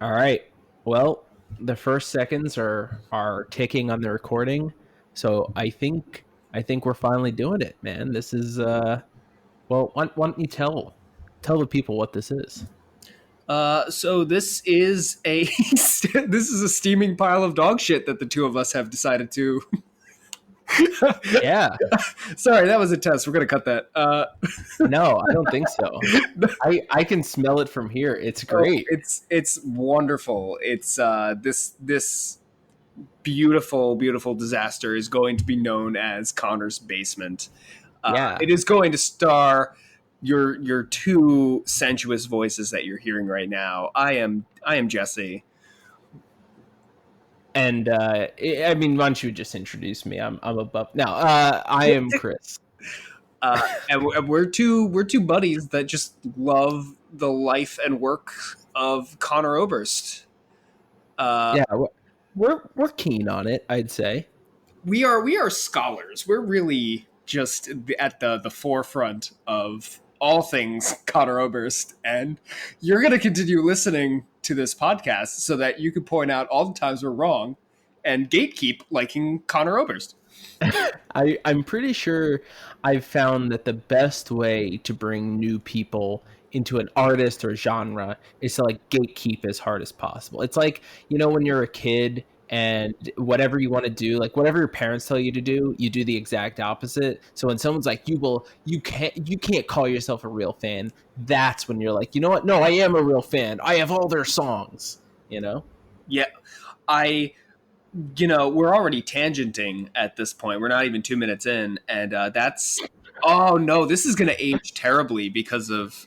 All right. Well, the first seconds are ticking on the recording, so I think we're finally doing it, man. This is well, why don't you tell the people what this is? So this is a this is a steaming pile of dog shit that the two of us have decided to. Yeah. Sorry, that was a test. We're gonna cut that. No, I don't think so. I can smell it from here. It's Oh, great. it's wonderful. It's this beautiful disaster is going to be known as Connor's basement. Yeah. It is going to star your two sensuous voices that you're hearing right now. I am Jesse. And I mean, why don't you just introduce me? I'm above now. I am Chris. And we're two buddies that just love the life and work of Conor Oberst. Uh, Yeah, we're keen on it, I'd say. we are scholars. We're really just at the forefront of all things Conor Oberst, and you're going to continue listening to this podcast so that you can point out all the times we're wrong and gatekeep liking Conor Oberst. I'm pretty sure I've found that the best way to bring new people into an artist or genre is to like gatekeep as hard as possible. It's like, when you're a kid and whatever you want to do, like whatever your parents tell you to do, you do the exact opposite. So when someone's like, you can't call yourself a real fan, that's when you're like, you know what? No, I am a real fan. I have all their songs, you know? Yeah, I we're already tangenting at this point. We're not even 2 minutes in, and that's oh no, this is going to age terribly because of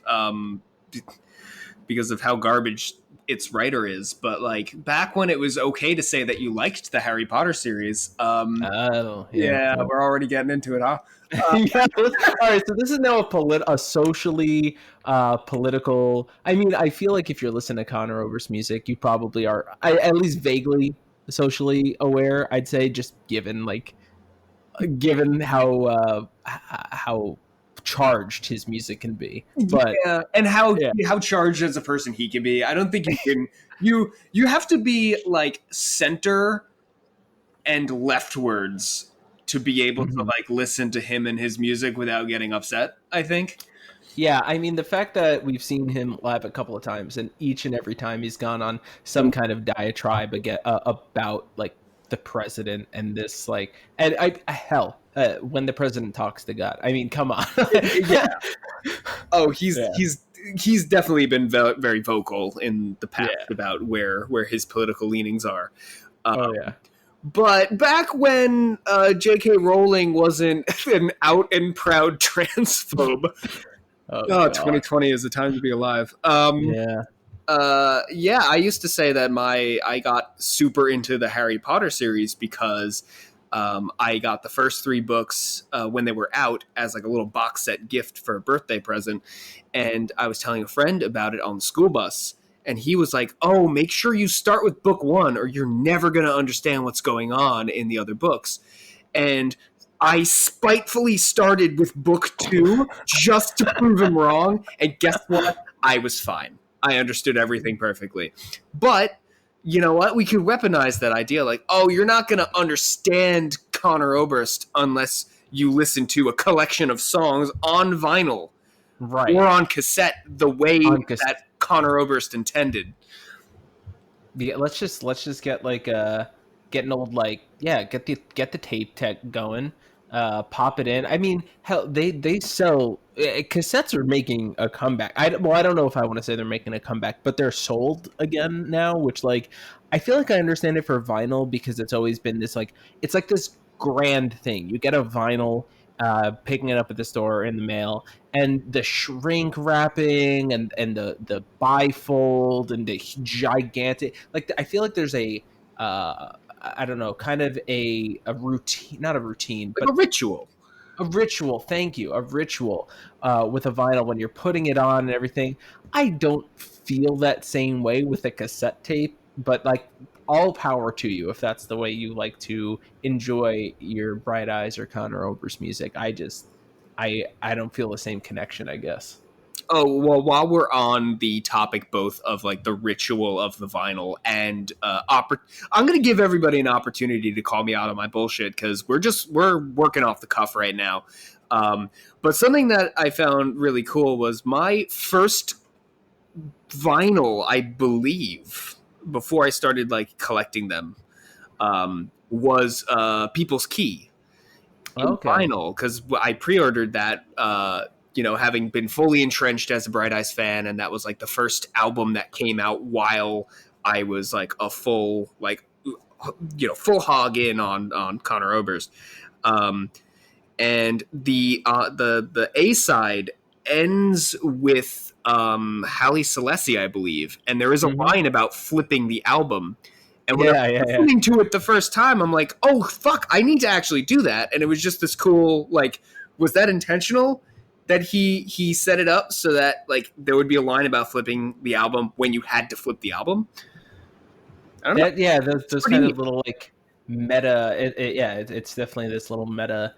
how garbage its writer is. But like back when it was okay to say that you liked the Harry Potter series, Oh, yeah. yeah, Well, we're already getting into it, huh? yeah. All right. So this is now a socially political. I mean, I feel like if you're listening to Conor Oberst music, you probably are at least vaguely socially aware. I'd say, just given how charged his music can be. But Yeah, and how yeah. how charged as a person he can be. I don't think you can. You have to be like center and leftwards to be able to Mhm. like listen to him and his music without getting upset, I think. Yeah, I mean the fact that we've seen him live a couple of times, and each and every time he's gone on some kind of diatribe about like the president and this and hell, when the president talks to God. I mean, come on. Yeah. Oh, he's Yeah, he's he's definitely been very vocal in the past yeah. about where his political leanings are. Oh Um, yeah. but back when J.K. Rowling wasn't an out and proud transphobe, Oh oh, god. 2020 is the time to be alive. Yeah. Yeah, I used to say that I got super into the Harry Potter series because I got the first three books when they were out as like a little box set gift for a birthday present, and I was telling a friend about it on the school bus, and he was like, "Oh, make sure you start with book one, or you're never gonna understand what's going on in the other books." And I spitefully started with book two just to prove him wrong. And guess what? I was fine. I understood everything perfectly. But you know what? We could weaponize that idea like, oh, you're not going to understand Conor Oberst unless you listen to a collection of songs on vinyl or Right. on cassette the way On cause that Conor Oberst intended. Yeah, let's just get an old get the tape tech going, pop it in. I mean, hell, they sell cassettes are making a comeback. I don't know if I want to say they're making a comeback, but they're sold again now, which I feel like I understand it for vinyl because it's always been this it's like this grand thing. You get a vinyl, picking it up at the store or in the mail, and the shrink wrapping and the bifold and the gigantic I feel like there's I don't know, kind of a routine, not a routine, Like a but ritual. a ritual. Thank you, a ritual with a vinyl when you're putting it on and everything. I don't feel that same way with a cassette tape, but all power to you if that's the way you like to enjoy your Bright Eyes or Conor Oberst music. I don't feel the same connection, I guess. Oh, well, while we're on the topic both of like the ritual of the vinyl and I'm going to give everybody an opportunity to call me out on my bullshit because we're working off the cuff right now. Um, but something that I found really cool was my first vinyl, I believe, before I started like collecting them, was People's Key in Okay. vinyl because I pre-ordered that. Having been fully entrenched as a Bright Eyes fan, and that was like the first album that came out while I was like a full full hog in on Conor Oberst. Um, and the A side ends with Halle Selassie, I believe, and there is a Hmm. line about flipping the album. And when I Yeah, yeah, was yeah. listening to it the first time, I'm like, oh fuck, I need to actually do that. And it was just this cool, like, was that intentional? That he set it up so that like there would be a line about flipping the album when you had to flip the album. I don't know. That yeah, those It's those pretty kind neat. of little like meta. Yeah, it's definitely this little meta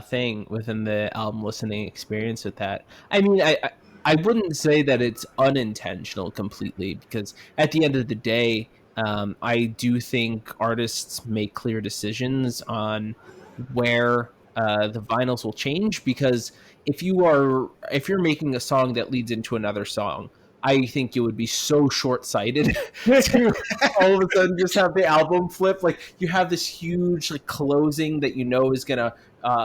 thing within the album listening experience with that. I mean, I wouldn't say that it's unintentional completely because at the end of the day, I do think artists make clear decisions on where the vinyls will change because if you're making a song that leads into another song, I think it would be so short-sighted to all of a sudden just have the album flip. Like you have this huge like closing that you know is gonna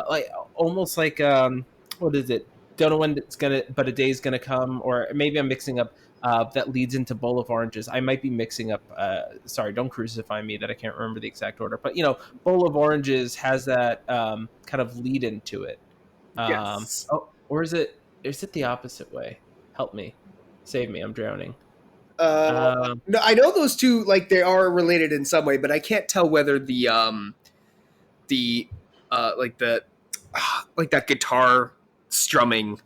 like almost like what is it? Don't know when it's gonna, but a day's gonna come, or maybe I'm mixing up. That leads into Bowl of Oranges. I might be mixing up. Sorry, don't crucify me that I can't remember the exact order. But Bowl of Oranges has that kind of lead into it. Yes. Oh, or is it? Is it the opposite way? Help me, save me. I'm drowning. Uh, Um, no, I know those two like they are related in some way, but I can't tell whether the like the like that guitar strumming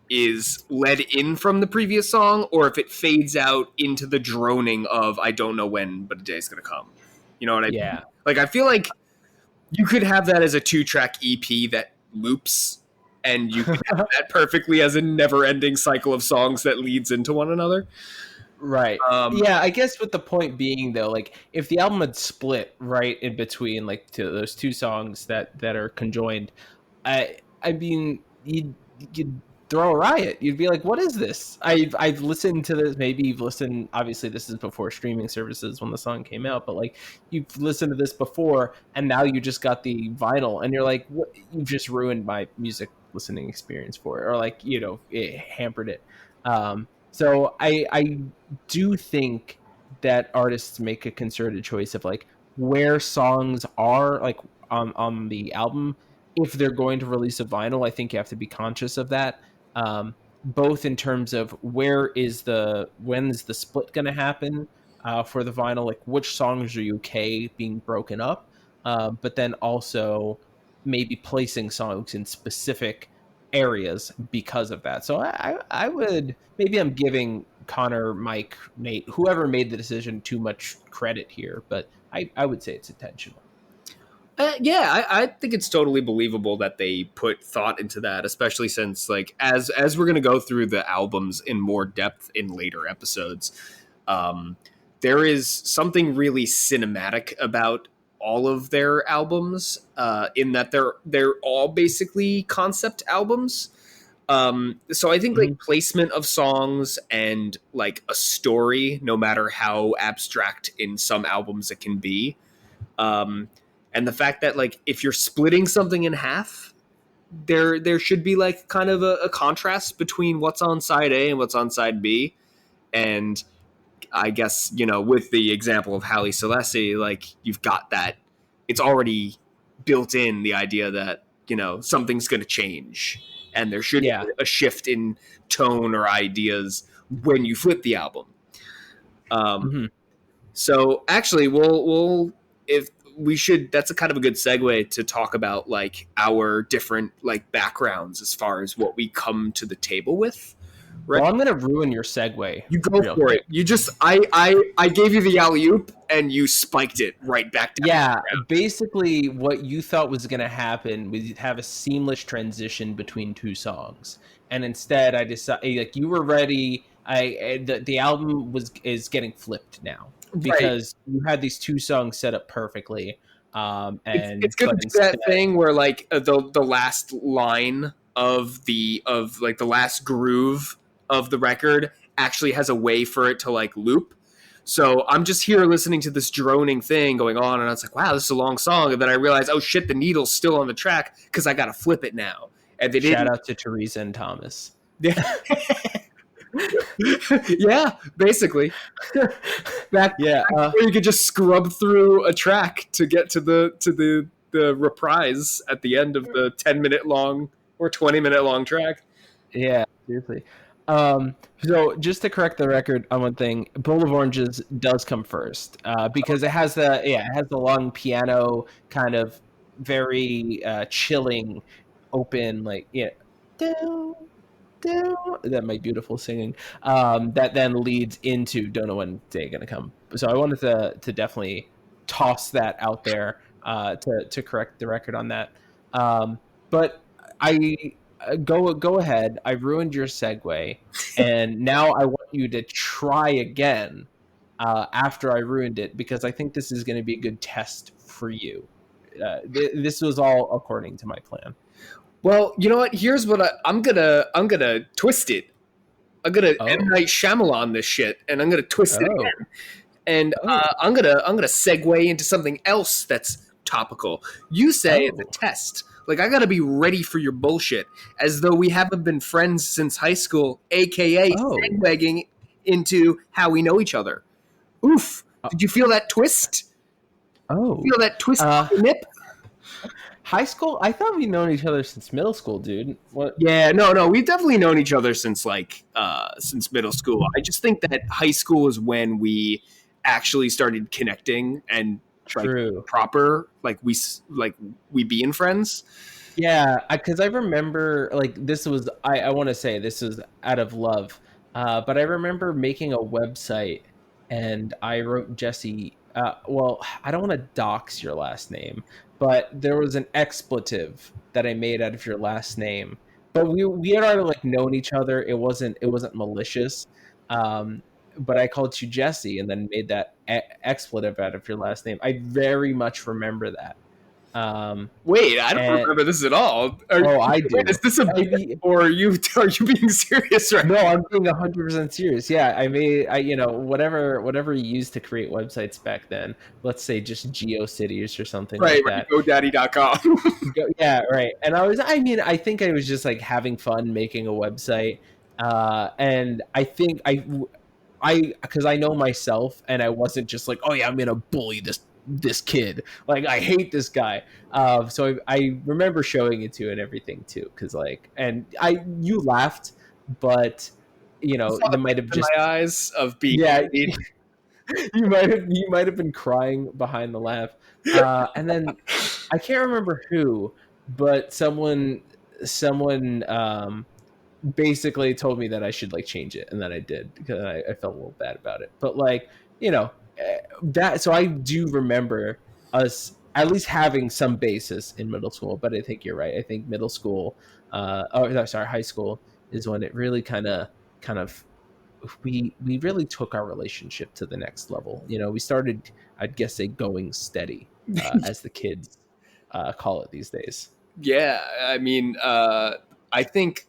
is led in from the previous song or if it fades out into the droning of I don't know when, but a day's gonna come. You know what I mean? yeah, Like I feel like you could have that as a 2-track EP that loops, and you could have that perfectly as a never-ending cycle of songs that leads into one another. right. Um, Yeah, I guess with the point being though, like if the album had split right in between like those two songs that are conjoined, I mean you'd throw a riot. You'd be like, "What is this?" I've listened to this. Maybe you've listened. Obviously, this is before streaming services when the song came out, but like you've listened to this before, and now you just got the vinyl, and you're like, "What? You've just ruined my music listening experience for it," or like it hampered it. So I do think that artists make a concerted choice of like where songs are like on the album. If they're going to release a vinyl, I think you have to be conscious of that. Both in terms of when is the split going to happen for the vinyl, like which songs are you okay being broken up, but then also maybe placing songs in specific areas because of that. So I would, maybe I'm giving Connor, Mike, Nate, whoever made the decision too much credit here, but I would say it's intentional. yeah, I think it's totally believable that they put thought into that, especially since like as we're gonna go through the albums in more depth in later episodes. Um, there is something really cinematic about all of their albums, in that they're all basically concept albums. So I think like Mhm. placement of songs and like a story, no matter how abstract in some albums it can be, um, and the fact that like if you're splitting something in half, there should be like kind of a contrast between what's on side A and what's on side B. And I guess with the example of Halle Selassie, like you've got that it's already built in the idea that something's going to change, and there should Yeah. be a shift in tone or ideas when you flip the album. Um, Mhm. so actually, we'll if we should. That's a kind of a good segue to talk about like our different like backgrounds as far as what we come to the table with. Right? Well, I'm gonna ruin your segue You go real for quick. it. You just I gave you the alley oop and you spiked it right back down. Yeah, basically, what you thought was gonna happen was you'd have a seamless transition between two songs, and instead I decided like you were ready. The album is getting flipped now Right. because you had these two songs set up perfectly, It's and gonna but do instead, that thing where like the last line of like the last groove of the record actually has a way for it to like loop. So I'm just here listening to this droning thing going on, and I was like, "Wow, this is a long song." And then I realized, "Oh shit, the needle's still on the track because I gotta flip it now." And they shout didn't. out to Teresa and Thomas. Yeah, basically. Back Yeah, where you could just scrub through a track to get to the reprise at the end of the 10-minute long or 20-minute long track. yeah, seriously. So just to correct the record on one thing, Bowl of Oranges does come first because it has the long piano kind of very chilling, open like do, that my beautiful singing that then leads into Don't Know When Day Gonna Come. So I wanted to definitely toss that out there to correct the record on that. But I go ahead. I ruined your segue, and now I want you to try again after I ruined it because I think this is going to be a good test for you. This was all according to my plan. Well, you know what? Here's what I'm gonna twist it. I'm gonna M Oh, Night Shyamalan this shit, and I'm gonna twist it oh, again. And oh, I'm gonna segue into something else that's topical. You say it's a oh, test. Like I gotta be ready for your bullshit, as though we haven't been friends since high school, aka oh, segueing into how we know each other. Oof! uh, Did you feel that twist? oh. Feel that twist Uh, on the nip? high school? I thought we'd known each other since middle school, dude. What? Yeah, no, we've definitely known each other since like since middle school. I just think that high school is when we actually started connecting and like True. proper like we being friends. Yeah, because I remember like this was I want to say this was out of love, but I remember making a website and I wrote Jesse. Well, I don't want to dox your last name, but there was an expletive that I made out of your last name. But we had already like known each other. It wasn't malicious, um, but I called you Jesse and then made that expletive out of your last name. I very much remember that. Um, Wait, I don't and remember this at all. Oh, I Wait, is do. this a I bit, mean, or are you being serious right no, I'm being 100% serious. Yeah, whatever you used to create websites back then. Let's say just GeoCities or something Right, like right. that. GoDaddy.com. Yeah, right. And I think I was just like having fun making a website. And I think because I know myself, and I wasn't just like, oh yeah, I'm gonna bully this kid. Like I hate this guy. So I remember showing it to you and everything too, because like, and you laughed, but I saw the there might have in just my eyes of being yeah, bullied. you might have been crying behind the laugh. And then I can't remember who, but someone basically told me that I should like change it, and then I did because I felt a little bad about it. But like that, so I do remember us at least having some basis in middle school. But I think you're right. I think middle school, or no, sorry, high school is when it really kind of we really took our relationship to the next level. We started, I'd guess, say going steady, as the kids call it these days. Yeah, I mean, I think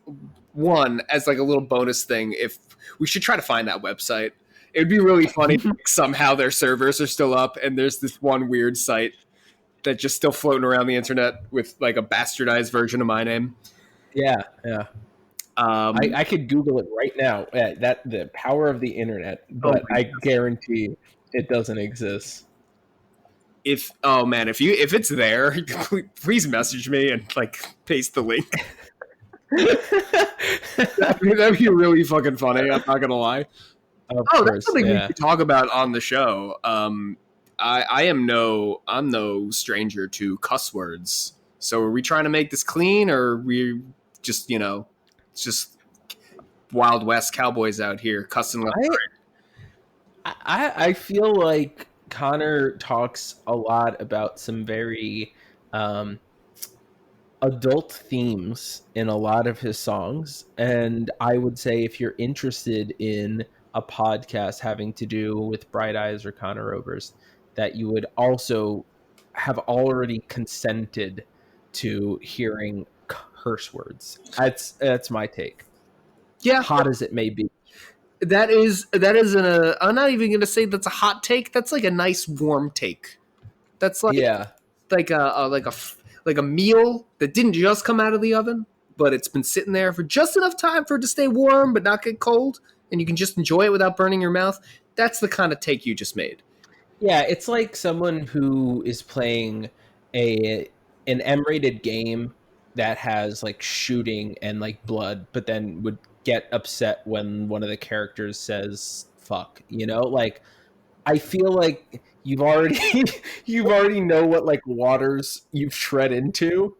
one as like a little bonus thing, if we should try to find that website, it would be really funny. If, like, somehow their servers are still up, and there's this one weird site that's just still floating around the internet with like a bastardized version of my name. Yeah, yeah. I, Um, I could Google it right now. That the power of the internet, oh but my, I guarantee it doesn't exist. if oh man, if it's there, please message me and like paste the link. That'd be really fucking funny. I'm not gonna lie. Of Oh, that's course, something we yeah. could talk about on the show. I'm no stranger to cuss words. So are we trying to make this clean, or are we just it's just Wild West cowboys out here cussing left? I I feel like Connor talks a lot about some very um adult themes in a lot of his songs. And I would say if you're interested in a podcast having to do with Bright Eyes or Conor Oberst, that you would also have already consented to hearing curse words. That's my take. Yeah, Hot as it may be. that is I'm not even going to say that's a hot take. That's like a nice warm take. That's Yeah. like a meal that didn't just come out of the oven, but it's been sitting there for just enough time for it to stay warm but not get cold, and you can just enjoy it without burning your mouth. That's the kind of take you just made. Yeah, it's like someone who is playing a an M-rated game that has like shooting and like blood, but then would get upset when one of the characters says fuck, you know? Like I feel like you've already you've already know what like waters you've tread into,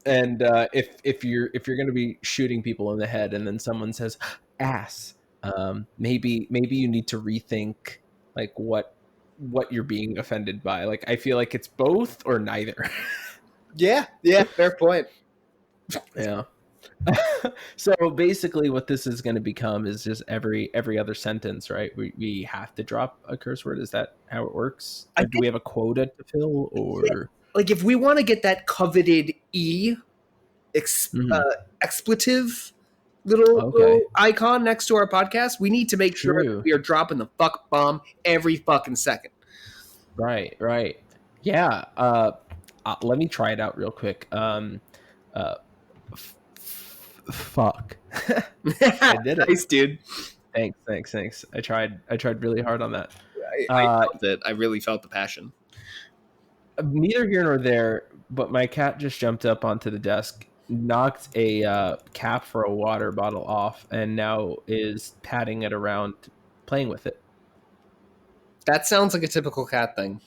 and if you're going to be shooting people in the head and then someone says ass, maybe you need to rethink like what you're being offended by. Like I feel like it's both or neither. Yeah, fair point. Yeah. So basically what this is going to become is just every other sentence, right? We have to drop a curse word. Is that how it works? I Or do think we have a quota to fill, or like if we want to get that coveted Mhm. expletive little Okay. icon next to our podcast, we need to make sure that True. we are dropping the fuck bomb every fucking second. Right. Yeah. Let me try it out real quick. Uh, fuck. I did it. Nice, dude. Thanks. I tried really hard on that. I felt it. I really felt the passion. Neither here nor there, but my cat just jumped up onto the desk, knocked a cap for a water bottle off, and now is patting it around, playing with it. That sounds like a typical cat thing.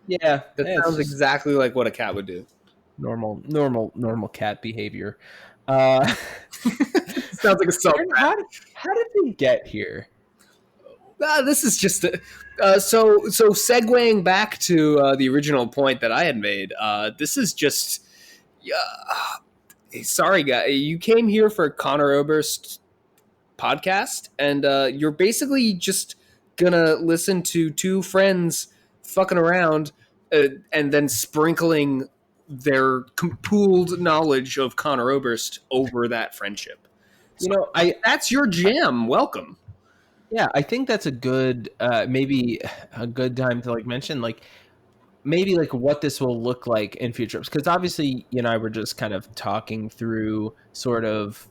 Yeah, That it's sounds just exactly like what a cat would do. normal cat behavior. Uh, Sounds like a self. Aaron, how did we get here? This is just so segueing back to the original point that I had made. This is just sorry, guy. You came here for Conor Oberst podcast, and you're basically just gonna listen to two friends fucking around, and then sprinkling their pooled knowledge of Conor Oberst over that friendship. You So know, I that's your jam. Welcome. yeah, I think that's a good maybe a good time to like mention like maybe like what this will look like in future, because obviously you and I were just kind of talking through sort of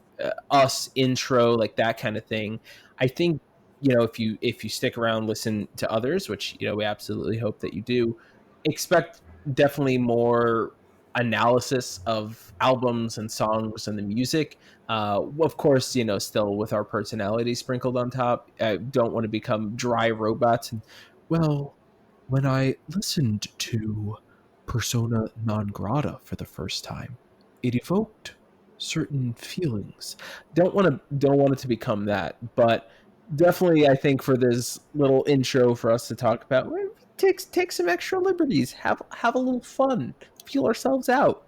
us intro, like that kind of thing. I think if you stick around, listen to others, which we absolutely hope that you do, expect definitely more analysis of albums and songs and the music. Of course, still with our personality sprinkled on top. I don't want to become dry robots and, well, when I listened to Persona non grata for the first time, it evoked certain feelings. Don't want it to become that, but definitely I think for this little intro for us to talk about, take some extra liberties, have a little fun, feel ourselves out.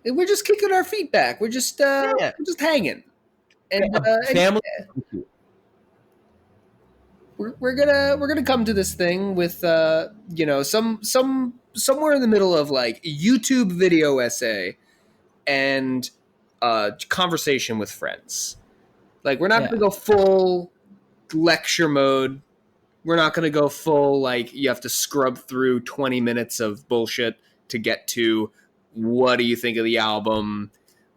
We're just kicking our feet back. Yeah, We're just hanging, and family. we're gonna come to this thing with somewhere in the middle of like YouTube video essay and conversation with friends. Like we're not Yeah, gonna go full lecture mode. We're not gonna go full like you have to scrub through 20 minutes of bullshit to get to what do you think of the album?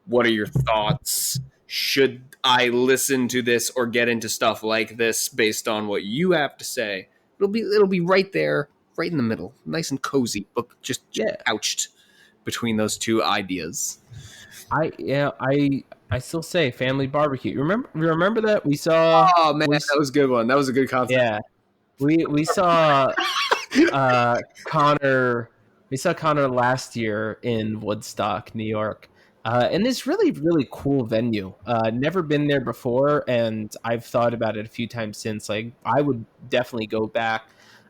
What are your thoughts? Should I listen to this or get into stuff like this based on what you have to say? It'll be right there, right in the middle, nice and cozy, but just yeah. couched between those two ideas. I still say family barbecue. Remember that we saw Oh man, we that was a good one. That was a good concept. yeah we saw Connor. We saw Connor last year in Woodstock, New York, in this really cool venue. Never been there before, and I've thought about it a few times since. Like, I would definitely go back.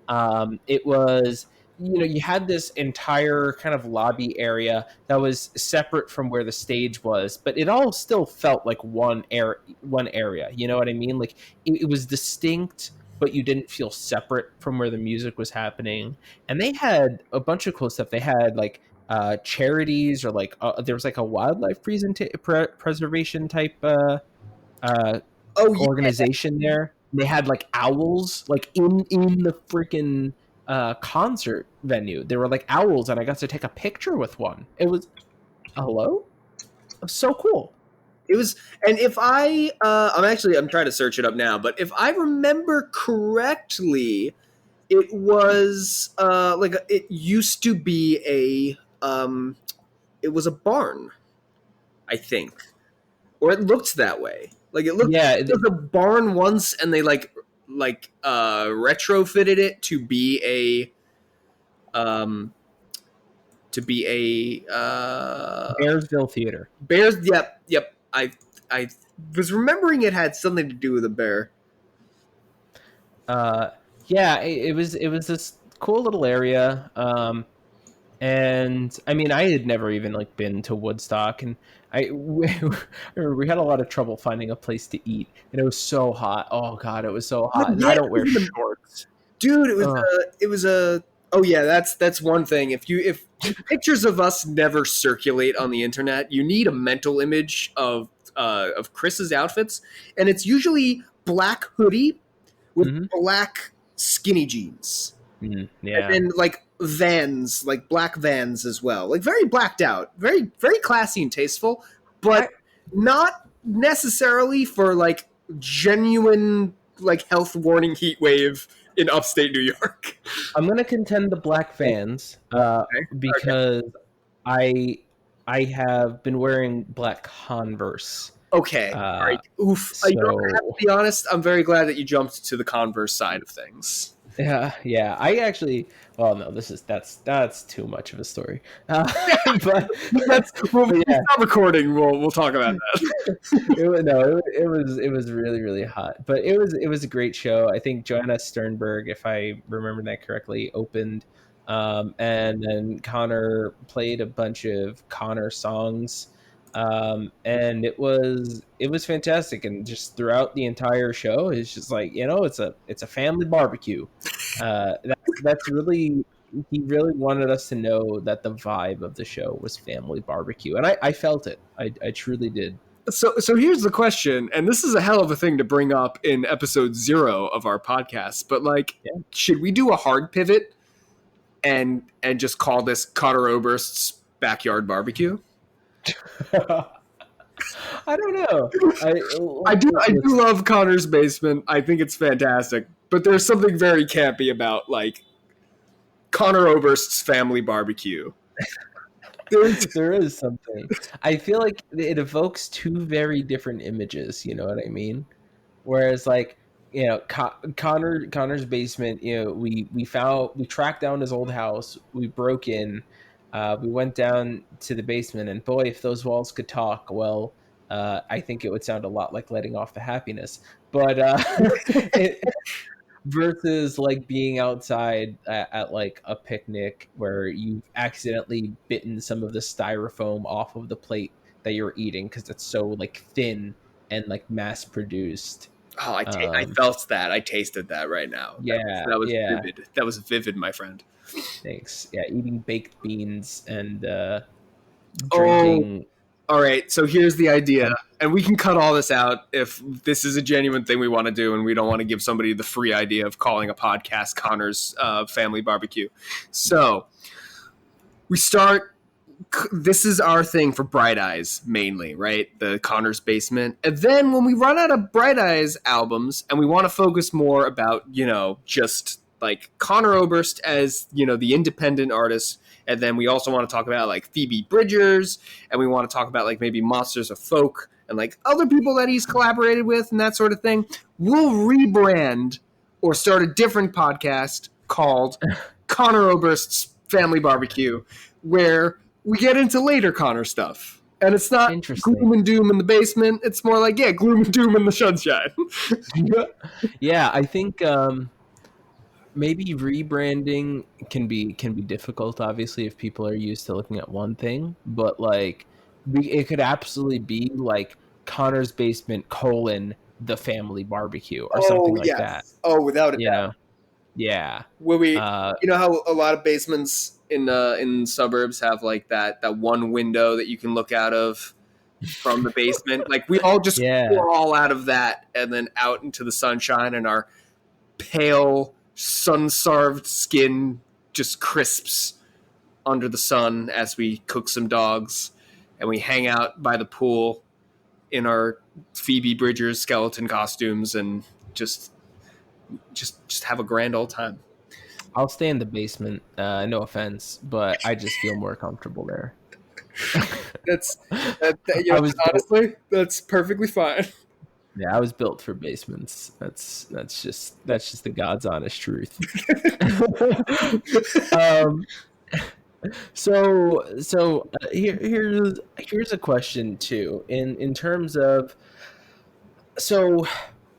It was you had this entire kind of lobby area that was separate from where the stage was, but it all still felt like one area. You know what I mean? Like it was distinct, but you didn't feel separate from where the music was happening. And they had a bunch of cool stuff. They had like charities, or like there was like a wildlife preservation type uh, Oh yeah, organization there. They had like owls, like in the freaking concert venue. There were like owls, and I got to take a picture with one. It was hello, it was so cool. it was. And if I'm trying to search it up now, but if I remember correctly, it was it used to be it was a barn, I think, or it looked that way. Like it looked Yeah, it was a barn once, and they retrofitted it um to be a Bearsville Theater. bears. Yep. I was remembering it had something to do with a bear. Uh, yeah, it was this cool little area. And I mean, I had never even like been to Woodstock, and we had a lot of trouble finding a place to eat, and it was so hot. Oh god, it was so hot, and I don't wear shorts. Dude, Ugh. it was a oh yeah, that's one thing. If pictures of us never circulate on the internet, you need a mental image of Chris's outfits, and it's usually black hoodie with Mhm. black skinny jeans. Yeah. And then like Vans, like black Vans as well. Like very blacked out, very very classy and tasteful, but I, not necessarily for like genuine like health warning heat wave in upstate New York. I'm gonna contend the black fans, Okay. Okay. because I I have been wearing black Converse. Okay. All Uh, right. Oof. You know, I have to so be honest. I'm very glad that you jumped to the Converse side of things. yeah. I actually, well, no, that's too much of a story. But That's when but we yeah, stop recording. We'll talk about that. it was really really hot, but it was a great show. I think Joanna Sternberg, if I remember that correctly, opened, and then Connor played a bunch of Connor songs, and it was fantastic. And just throughout the entire show, it's just like it's a family barbecue. That's really he really wanted us to know that the vibe of the show was family barbecue, and I felt it. I truly did. So here's the question, and this is a hell of a thing to bring up in episode 0 of our podcast. But like, Yeah. should we do a hard pivot and just call this Conor Oberst's backyard barbecue? I don't know. I do love Connor's basement. I think it's fantastic. But there's something very campy about like Conor Oberst's family barbecue. There is something. I feel like it evokes two very different images. You know what I mean? Whereas like Connor's basement, we tracked down his old house, we broke in, we went down to the basement, and boy, if those walls could talk, well, I think it would sound a lot like letting off the happiness. But it, versus like being outside at like a picnic where you've accidentally bitten some of the styrofoam off of the plate that you're eating because it's so like thin and like mass produced. Oh, I um felt that. I tasted that right now. yeah, That was yeah. vivid. That was vivid, my friend. Thanks. Yeah, eating baked beans and Oh, drinking. all right. So here's the idea, and we can cut all this out if this is a genuine thing we want to do, and we don't want to give somebody the free idea of calling a podcast Connor's family barbecue. So we start. This is our thing for Bright Eyes mainly, right? The Connor's basement, and then when we run out of Bright Eyes albums, and we want to focus more about just like Conor Oberst as the independent artist, and then we also want to talk about like Phoebe Bridgers, and we want to talk about like maybe Monsters of Folk and like other people that he's collaborated with and that sort of thing. We'll rebrand or start a different podcast called Conor Oberst's Family Barbecue, where we get into later Connor stuff. And it's not gloom Interesting. and doom in the basement. It's more like, gloom and doom in the sunshine. Yeah, I think maybe rebranding can be difficult, obviously, if people are used to looking at one thing, but like it could absolutely be like Connor's basement colon the family barbecue or something Oh like that. yes. Oh, without a You doubt. know? Yeah. Where we, Uh you know how a lot of basements in suburbs have like that one window that you can look out of from the basement. Like we all just yeah. crawl out of that and then out into the sunshine, and our pale, sun-starved skin just crisps under the sun as we cook some dogs, and we hang out by the pool in our Phoebe Bridgers skeleton costumes and just have a grand old time. I'll stay in the basement. No offense, but I just feel more comfortable there. That's you know, I was built honestly, that's perfectly fine. Yeah, I was built for basements. That's just the God's honest truth. um here's a question too in terms of so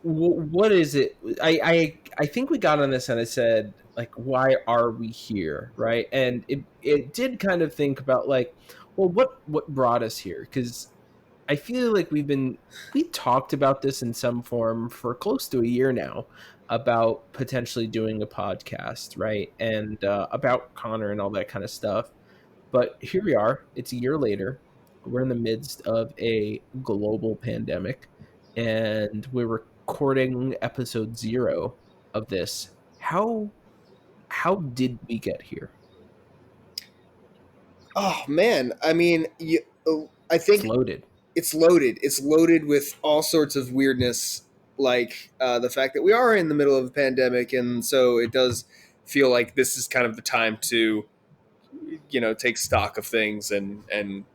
what is it I think we got on this and I said like why are we here, right? And it did kind of think about like well what brought us here, because I feel like we talked about this in some form for close to a year now about potentially doing a podcast, right? And about Connor and all that kind of stuff. But here we are. It's a year later. We're in the midst of a global pandemic, and we're recording episode 0 of this. How did we get here? Oh man, I mean, I It's think loaded. it's loaded. It's loaded with all sorts of weirdness, like the fact that we are in the middle of a pandemic, and so it does feel like this is kind of the time to, you know, take stock of things and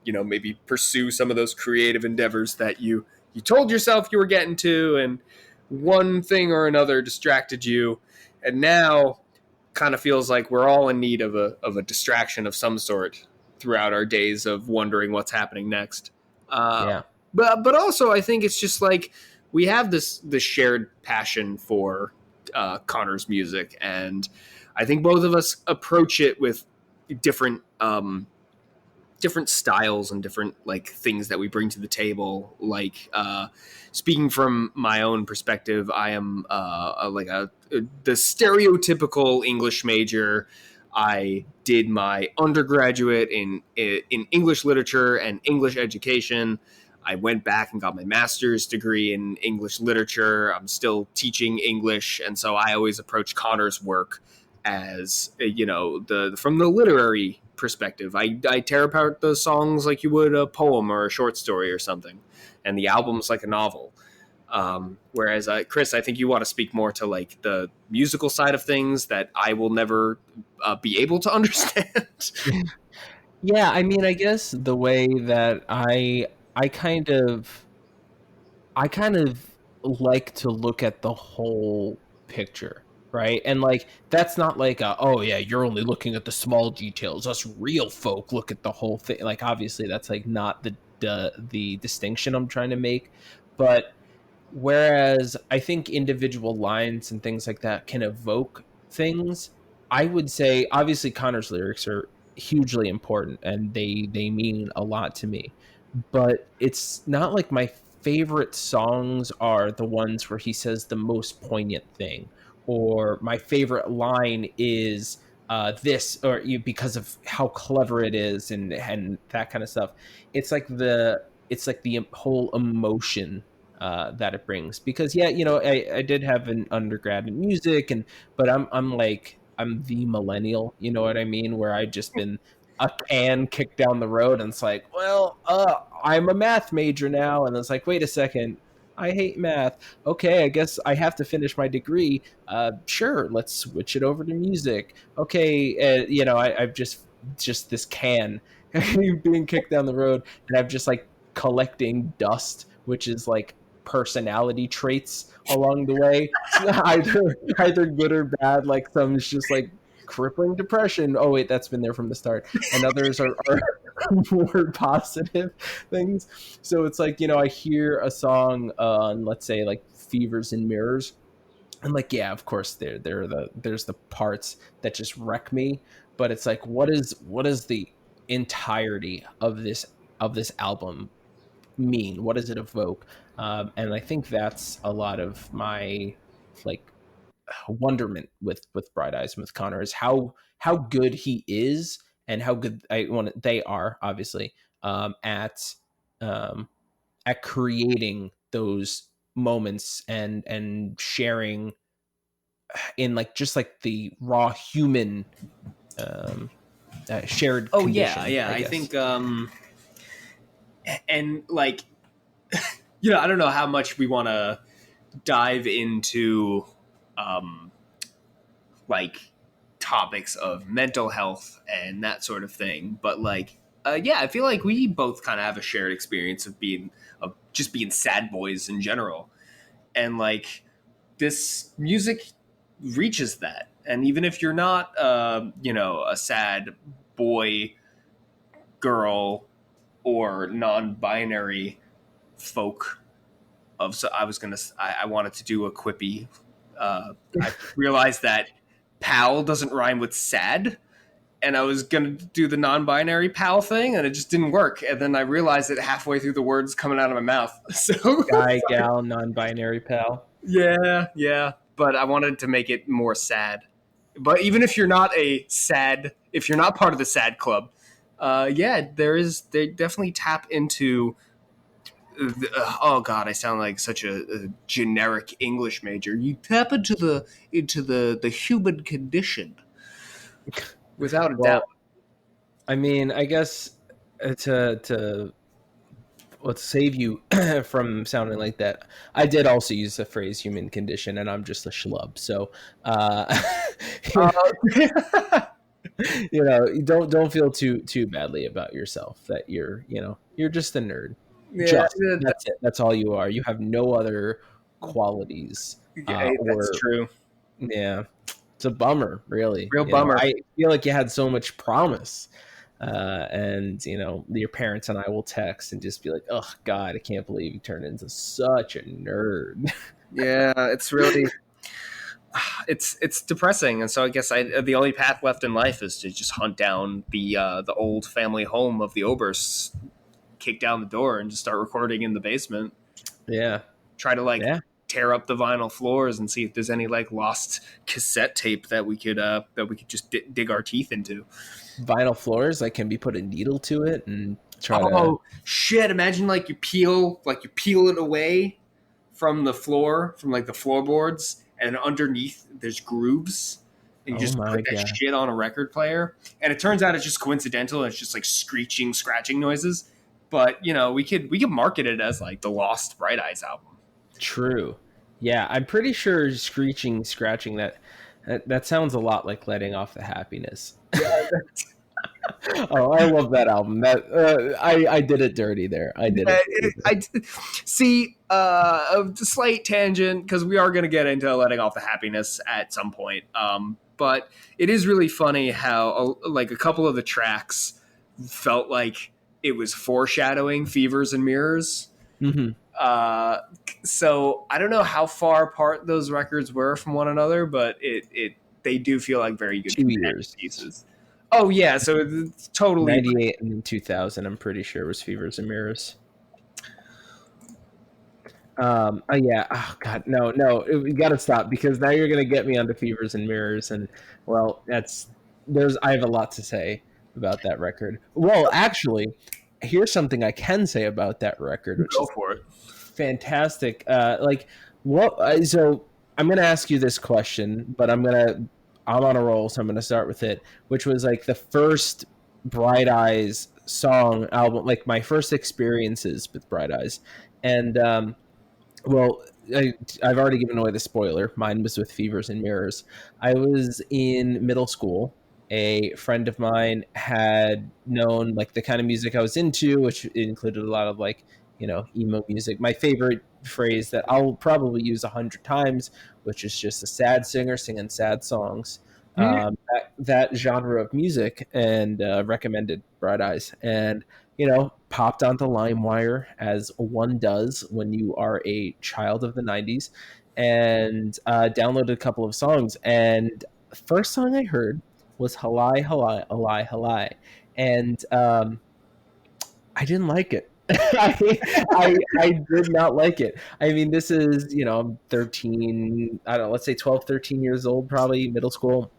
you know maybe pursue some of those creative endeavors that you told yourself you were getting to, and one thing or another distracted you, and now kind of feels like we're all in need of a distraction of some sort throughout our days of wondering what's happening next. Uh, Yeah. but also I think it's just like we have this shared passion for Connor's music, and I think both of us approach it with different different styles and different like things that we bring to the table. Like speaking from my own perspective, I am the stereotypical English major. I did my undergraduate in English literature and English education. I went back and got my master's degree in English literature. I'm still teaching English, and so I always approach Connor's work as you know the from the literary perspective. I tear apart the songs like you would a poem or a short story or something, and the album's like a novel. Whereas Chris, I think you want to speak more to like the musical side of things that I will never be able to understand. Yeah, I mean, I guess the way that I kind of I kind of like to look at the whole picture, right? And like that's not like oh yeah, you're only looking at the small details. Us real folk look at the whole thing. Like obviously that's like not the distinction I'm trying to make, but whereas I think individual lines and things like that can evoke things, I would say obviously Connor's lyrics are hugely important and they mean a lot to me. But it's not like my favorite songs are the ones where he says the most poignant thing, or my favorite line is this or you because of how clever it is and that kind of stuff. It's like the whole emotion that it brings. Because yeah, I did have an undergrad in music, but I'm the millennial, you know what I mean, where I just been a can kicked down the road, and it's like, well, I'm a math major now, and it's like, wait a second, I hate math. Okay, I guess I have to finish my degree. Sure, let's switch it over to music. Okay, I've just this can being kicked down the road, and I'm just like collecting dust, which is like personality traits along the way. So either good or bad. Like some is just like crippling depression. Oh wait, that's been there from the start. And others are more positive things. So it's like, I hear a song on, let's say, like Fevers and Mirrors, And like, yeah, of course there's the parts that just wreck me, but it's like, what is the entirety of this album mean? What does it evoke? And I think that's a lot of my like wonderment with Bright Eyes and with Connor, is how good he is, and how good they are, obviously, at um, at creating those moments and sharing in like just like the raw human um, shared Oh yeah, condition, yeah. I I guess. think and like you know, I don't know how much we want to dive into um like topics of mental health and that sort of thing, but like yeah, I feel like we both kind of have a shared experience of just being sad boys in general, and like this music reaches that. And even if you're not you know, a sad boy, girl, or non-binary folk of, so I wanted to do a quippy. I realized that pal doesn't rhyme with sad, and I was gonna do the non-binary pal thing, and it just didn't work. And then I realized it halfway through the words coming out of my mouth. So Guy, gal, non-binary, pal. yeah, yeah. But I wanted to make it more sad. But even if you're not a sad, if you're not part of the sad club, yeah, they definitely tap into oh god, I sound like such a generic English major. You tap into the human condition, without a doubt. Well, I mean, I guess to let's save you from sounding like that. I did also use the phrase "human condition," and I'm just a schlub. So, uh, Uh, you don't feel too badly about yourself, that you're just a nerd. yeah, Just that's it. That's all you are. You have no other qualities, that's or true. yeah. It's a bummer, really. Real bummer. I feel like you had so much promise, and your parents and I will text and just be like, "Oh God, I can't believe you turned into such a nerd." Yeah, it's really it's depressing. And so I guess the only path left in life is to just hunt down the old family home of the Obersts, kick down the door, and just start recording in the basement. Yeah, Try to like yeah. tear up the vinyl floors and see if there's any like lost cassette tape that we could just dig our teeth into. Vinyl floors, like, can be put a needle to it and try to. Oh shit! Imagine like you peel it away from the floor, from like the floorboards, and underneath there's grooves, and you Oh just my put that God, shit on a record player. And it turns out it's just coincidental. And it's just like screeching, scratching noises. But you know, we could market it as like the Lost Bright Eyes album. true. Yeah, I'm pretty sure screeching, scratching, that sounds a lot like letting off the happiness. Yeah, Oh, I love that album. That I did it dirty there. I did it dirty there. I see a slight tangent because we are going to get into letting off the happiness at some point. But it is really funny how like a couple of the tracks felt like it was foreshadowing Fevers and Mirrors. Mhm. Uh, so I don't know how far apart those records were from one another, but it they do feel like very good 2 years. companion pieces. Oh yeah, so it's totally 98 and 2000, I'm pretty sure, was Fevers and Mirrors. Oh yeah. Oh God, no. We got to stop, because now you're gonna get me onto Fevers and Mirrors, and well, I have a lot to say about that record. Well, actually, here's something I can say about that record, which go is for it. fantastic. Like, what? So I'm gonna ask you this question, but I'm on a roll, so I'm gonna start with it, which was like the first Bright Eyes song album, like my first experiences with Bright Eyes, and well, I've already given away the spoiler. Mine was with Fevers and Mirrors. I was in middle school. A friend of mine had known like the kind of music I was into, which included a lot of like, emo music. My favorite phrase that I'll probably use 100 times, which is just a sad singer singing sad songs. That genre of music, and recommended Bright Eyes, and popped onto LimeWire, as one does when you are a child of the 90s, and downloaded a couple of songs. And the first song I heard was "Halai Halai Halai Halai," and I didn't like it. I did not like it. I mean, this is, I'm 13, I don't know, let's say 12, 13 years old, probably middle school.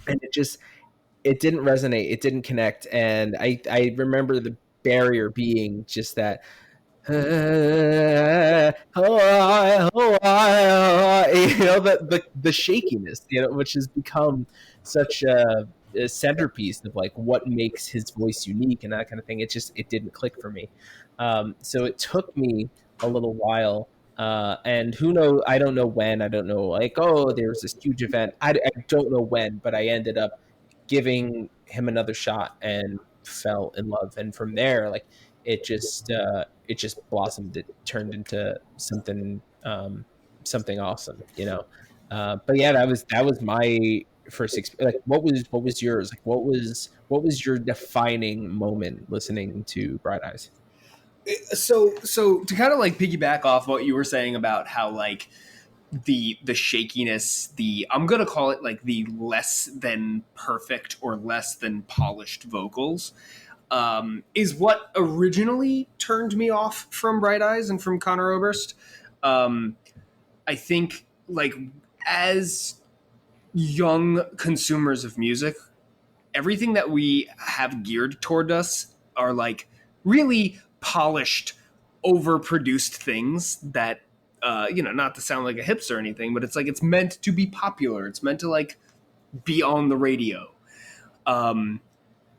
And it didn't resonate. It didn't connect. And I remember the barrier being just that, the shakiness, which has become such a centerpiece of like what makes his voice unique and that kind of thing. It didn't click for me. So it took me a little while. And who knows? I don't know when. I don't know, like, oh, there's this huge event. I don't know when, but I ended up giving him another shot and fell in love. And from there, like, it just blossomed. It turned into something awesome, But yeah, that was my first experience. Like, what was yours? Like, what was your defining moment listening to Bright Eyes? So to kind of like piggyback off what you were saying about how like the shakiness, the I'm gonna call it like the less than perfect or less than polished vocals, is what originally turned me off from Bright Eyes and from Conor Oberst. I think like as young consumers of music, everything that we have geared toward us are like really polished, overproduced things that not to sound like a hipster or anything, but it's like it's meant to be popular. It's meant to like be on the radio.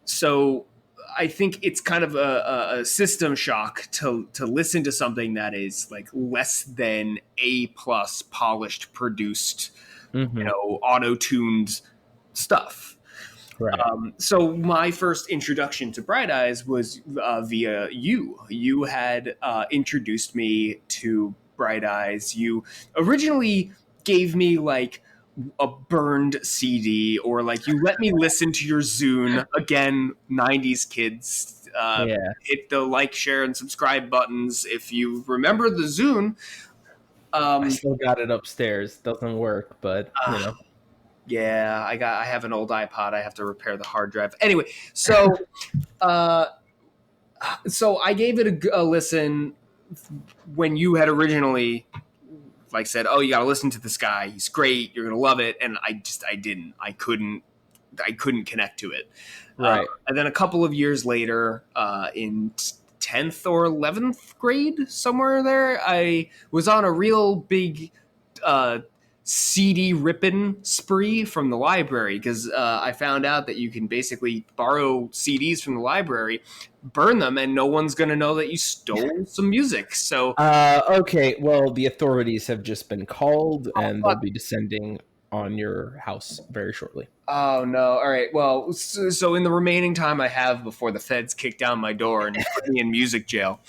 So I think it's kind of a system shock to listen to something that is like less than A plus polished, produced, Mm-hmm. auto tuned stuff. Right. So my first introduction to Bright Eyes was via you. You had introduced me to Bright Eyes. You originally gave me like a burned CD, or like you let me listen to your Zune. Again, 90s kids. Yeah. Hit the like, share, and subscribe buttons if you remember the Zune. I still got it upstairs. Doesn't work, but Yeah, I have an old iPod. I have to repair the hard drive. Anyway, so uh, so I gave it a listen when you had originally like said, "Oh, you got to listen to this guy. He's great. You're gonna love it." And I didn't. I couldn't connect to it. right. And then a couple of years later, in 10th or 11th grade, somewhere there, I was on a real big CD ripping spree from the library because I found out that you can basically borrow CDs from the library, burn them, and no one's going to know that you stole some music. So, Okay. Well, the authorities have just been called, and they'll be descending on your house very shortly. oh no! All right. Well, so in the remaining time I have before the feds kick down my door and put me in music jail,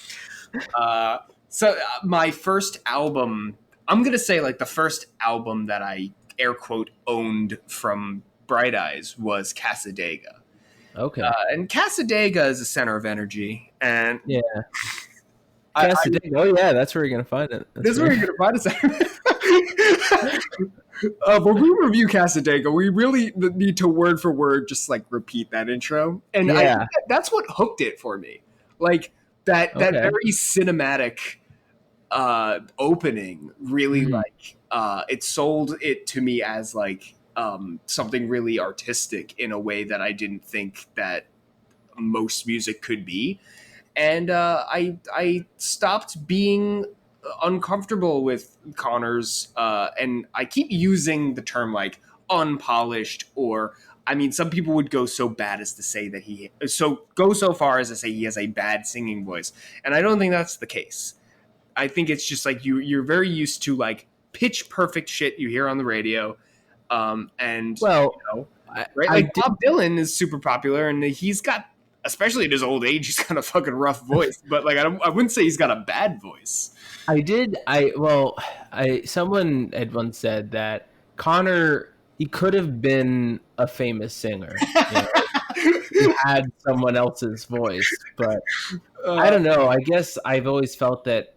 my first album, I'm gonna say like the first album that I air quote owned from Bright Eyes was Casadega. Okay. And Casadega is a center of energy, and Yeah. I, Oh yeah, that's where you're gonna find it. this is where you're gonna find us. When we review Casadega, we really need to word for word just like repeat that intro, and I Yeah. think that's what hooked it for me. Like that Okay. very cinematic opening really like it sold it to me as like something really artistic in a way that I didn't think that most music could be, and I stopped being uncomfortable with Conor's and I keep using the term like unpolished, or I mean some people would go so bad as to say that go so far as to say he has a bad singing voice, and I don't think that's the case. I think it's just like you're very used to like pitch perfect shit you hear on the radio, and Well, right, I like did. Bob Dylan is super popular, and he's got, especially at his old age, he's got a fucking rough voice. But like I wouldn't say he's got a bad voice. I did. Someone had once said that Connor, he could have been a famous singer. He had someone else's voice, but I don't know. I guess I've always felt that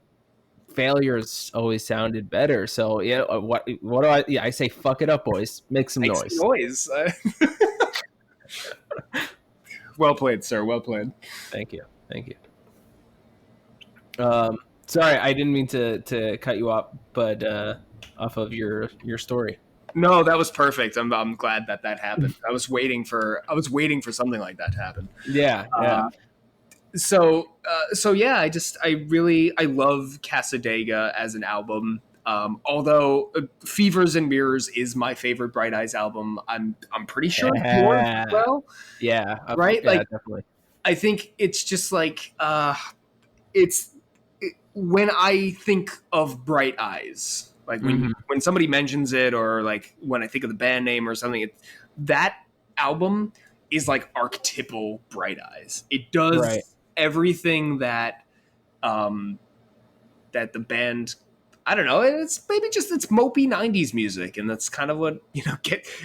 failures always sounded better. So yeah, what do I? Yeah, I say fuck it up, boys. Make some Make some noise. noise. Well played, sir. Well played. Thank you, thank you. Um, sorry, I didn't mean to cut you off, but off of your story. No, that was perfect. I'm glad that that happened. I was waiting for something like that to happen. Yeah, yeah. Uh, so yeah, I love Casadega as an album. Although Fevers and Mirrors is my favorite Bright Eyes album, I'm pretty sure it's yours as Yeah, well, yeah, right? yeah, Like definitely. I think it's just like when I think of Bright Eyes, like Hmm. when somebody mentions it, or like when I think of the band name or something, that album is like archetypal Bright Eyes. It Right. does everything that um, that the band. I don't know. It's maybe just it's mopey '90s music, and that's kind of what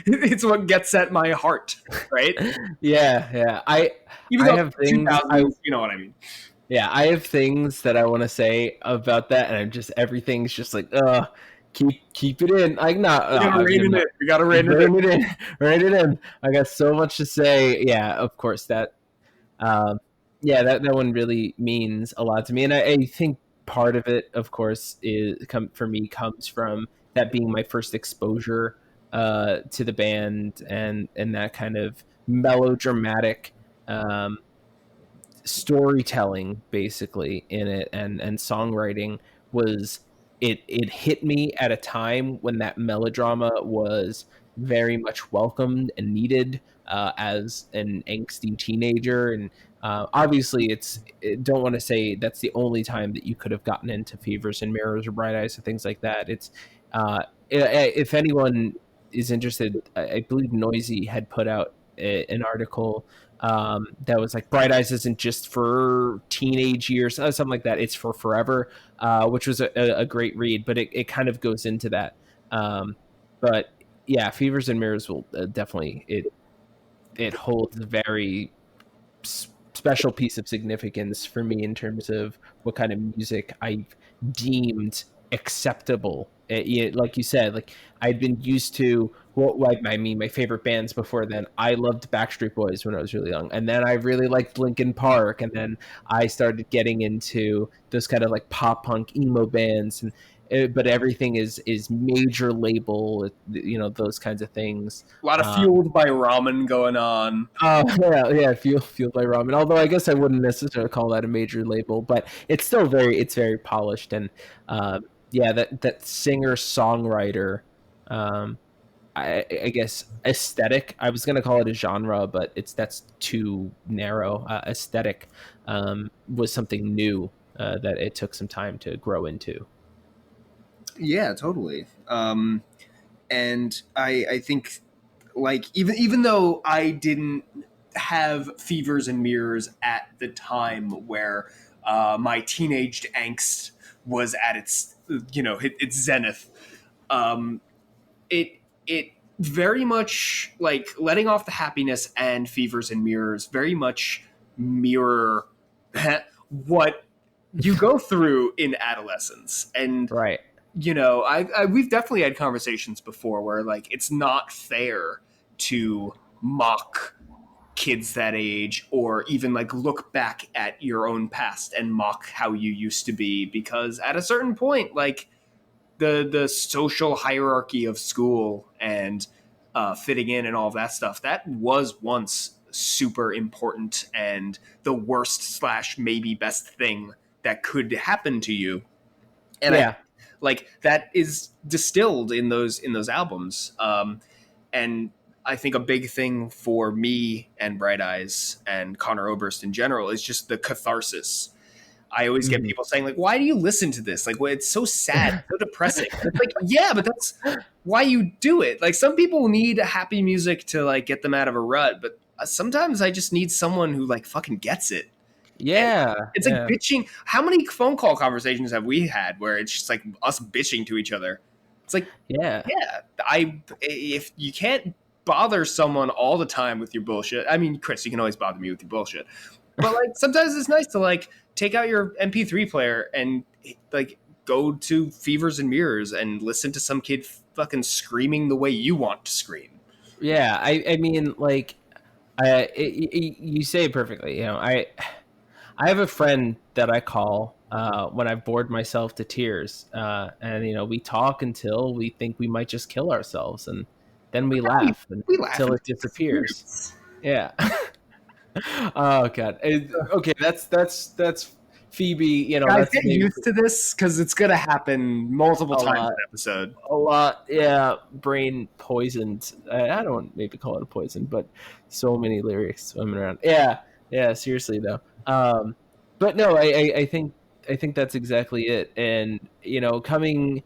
It's what gets at my heart, right? Yeah, yeah. Even I though have it's things I 2000s, you know what I mean. yeah, I have things that I want to say about that, and I'm just everything's just like, keep it in. Like, not, We gotta rein I'm it not in. We gotta rein it in. rein it in, rein it in. I got so much to say. Yeah, of course that. Um, yeah, that one really means a lot to me, and I think part of it, of course, for me comes from that being my first exposure to the band, and that kind of melodramatic. Storytelling basically in it, and songwriting was it hit me at a time when that melodrama was very much welcomed and needed as an angsty teenager. And obviously don't want to say that's the only time that you could have gotten into Fevers and Mirrors or Bright Eyes and things like that. It's if anyone is interested, I believe Noisy had put out an article that was like Bright Eyes isn't just for teenage years, something like that. It's for forever, which was a great read, but it kind of goes into that. Um, but yeah, Fevers and Mirrors will definitely it holds a very special piece of significance for me in terms of what kind of music I've deemed acceptable. Like you said, like I'd been used to I mean, my favorite bands before then. I loved Backstreet Boys when I was really young, and then I really liked Linkin Park, and then I started getting into those kind of like pop punk emo bands, and but everything is major label, those kinds of things. A lot of fueled by ramen going on. Oh yeah, fueled by ramen. Although I guess I wouldn't necessarily call that a major label, but it's very polished. And yeah, that singer songwriter, um, I guess aesthetic. I was gonna call it a genre, but that's too narrow. Aesthetic was something new that it took some time to grow into. Yeah, totally. And I think like even though I didn't have Fevers and Mirrors at the time where my teenaged angst was at its its zenith, um, it very much like letting off the happiness and Fevers and Mirrors very much mirror what you go through in adolescence. And Right. we've definitely had conversations before where like it's not fair to mock kids that age, or even like look back at your own past and mock how you used to be, because at a certain point, like the social hierarchy of school and fitting in and all of that stuff, that was once super important and the worst slash maybe best thing that could happen to you. And I Yeah. like that is distilled in those albums. And I think a big thing for me and Bright Eyes and Conor Oberst in general is just the catharsis. I always get Mhm. people saying like, "Why do you listen to this? Like, well, it's so sad, so depressing." And it's like, yeah, but that's why you do it. Like, some people need happy music to like get them out of a rut, but sometimes I just need someone who like fucking gets it. And Yeah. it's like Yeah. bitching. How many phone call conversations have we had where it's just like us bitching to each other? It's like, Yeah. yeah, if you can't bother someone all the time with your bullshit. I mean, Chris, you can always bother me with your bullshit. But like sometimes it's nice to like take out your MP3 player and like go to Fevers and Mirrors and listen to some kid fucking screaming the way you want to scream. Yeah, I mean, like, you say it perfectly. You know, I have a friend that I call when I've bored myself to tears, and you know, we talk until we think we might just kill ourselves, and then we We, laugh we laugh until and it disappears. disappears. Yeah. Oh god. Okay, that's Phoebe. You know, Guys, that's get maybe used to this because it's gonna happen multiple a times lot. an episode. A lot, yeah. Brain poisoned. I don't want maybe call it a poison, but so many lyrics swimming around. Yeah, yeah. Seriously though, but no, I think that's exactly it. And you know, coming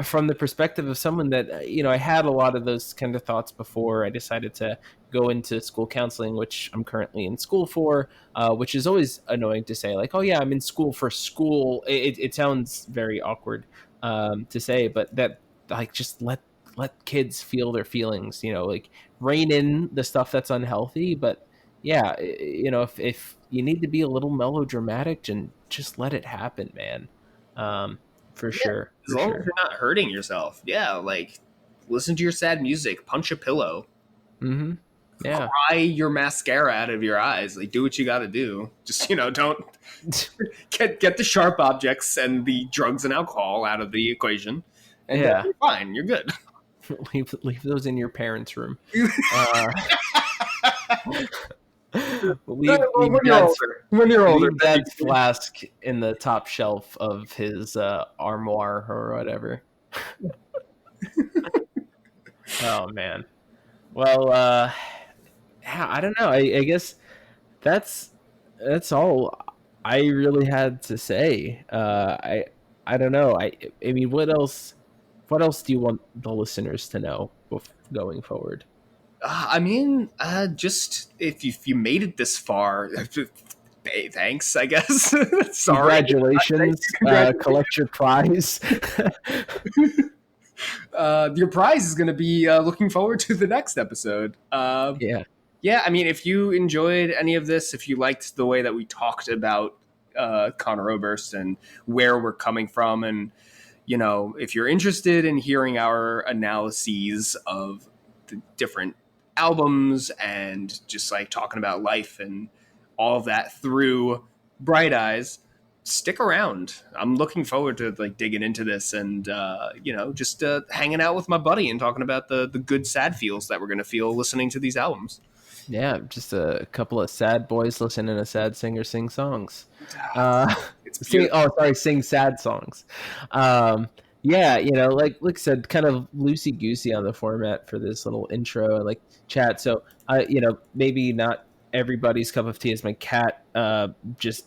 from the perspective of someone that you know, I had a lot of those kind of thoughts before I decided to go into school counseling, which I'm currently in school for, which is always annoying to say, like, oh yeah, I'm in school for school. It sounds very awkward to say, but that, like, just let kids feel their feelings, you know, like rein in the stuff that's unhealthy, but yeah, you know, if you need to be a little melodramatic, and just let it happen, man. um for Yeah, sure, as for long as sure. you're not hurting yourself. Yeah, like listen to your sad music, punch a pillow, Mm-hmm. Yeah. cry your mascara out of your eyes. Like do what you got to do. Just don't get the sharp objects and the drugs and alcohol out of the equation, and then Yeah. you're fine. You're good. Leave those in your parents' room. Uh, When you're older, leave then dad's flask in the top shelf of his armoire or whatever. Oh man. Well, yeah, I don't know. I guess that's that's all I really had to say. I don't know. I mean, what else do you want the listeners to know going forward? I mean, just if you made it this far, hey, thanks. I guess. Sorry. Congratulations. Congratulations. Collect your prize. Your prize is going to be looking forward to the next episode. Yeah. Yeah, I mean, if you enjoyed any of this, if you liked the way that we talked about Conor Oberst and where we're coming from, and if you're interested in hearing our analyses of the different albums and just like talking about life and all of that through Bright Eyes, stick around. I'm looking forward to like digging into this and just hanging out with my buddy and talking about the good sad feels that we're gonna feel listening to these albums. Yeah, just a couple of sad boys listening to sad singers sing songs. Ah, Uh, it's sing, beautiful. oh, sorry, sing sad songs. Yeah, you know, like I said, kind of loosey goosey on the format for this little intro and like chat. So, you know, maybe not everybody's cup of tea as my cat just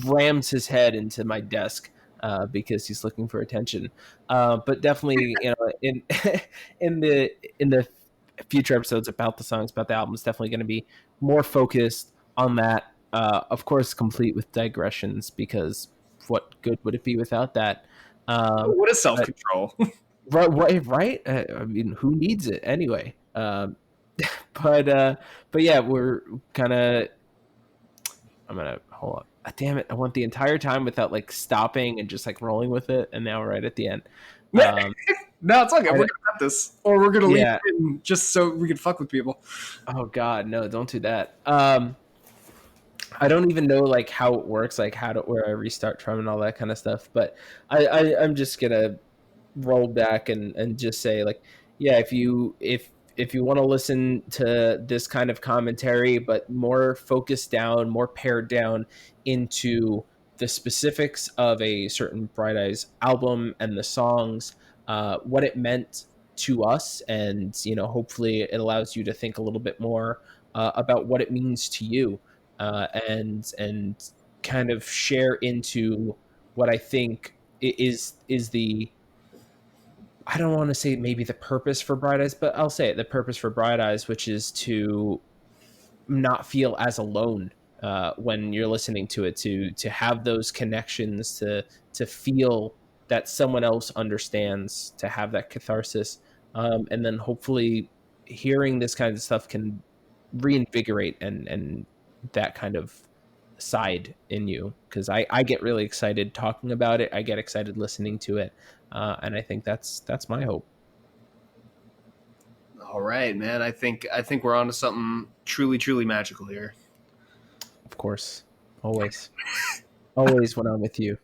rams his head into my desk because he's looking for attention. But definitely, you know, in in the future episodes about the songs, about the album, is definitely going to be more focused on that. Of course, complete with digressions, because what good would it be without that? What is self But control? right? I mean, who needs it anyway? But but yeah, we're kind of. I'm gonna hold on. Ah, damn it! I went the entire time without like stopping and just like rolling with it, and now right at the end. Um, No, it's okay. We're I, gonna cut this, or we're gonna leave yeah. it in just so we can fuck with people. Oh God, no! Don't do that. I don't even know like how it works, like how to where I restart from and all that kind of stuff. But I'm just gonna roll back and just say, like, yeah, if you want to listen to this kind of commentary, but more focused down, more pared down into the specifics of a certain Bright Eyes album and the songs, what it meant to us, and you know, hopefully it allows you to think a little bit more about what it means to you, and kind of share into what I think is the, I don't want to say maybe the purpose for Bright Eyes, but I'll say it, the purpose for Bright Eyes, which is to not feel as alone when you're listening to it, to have those connections, to feel that someone else understands, to have that catharsis, and then hopefully hearing this kind of stuff can reinvigorate and that kind of side in you, because I get really excited talking about it. I get excited listening to it, and I think that's my hope. All right, man. I think we're on to something truly, truly magical here. Of course, always, always when I'm with you.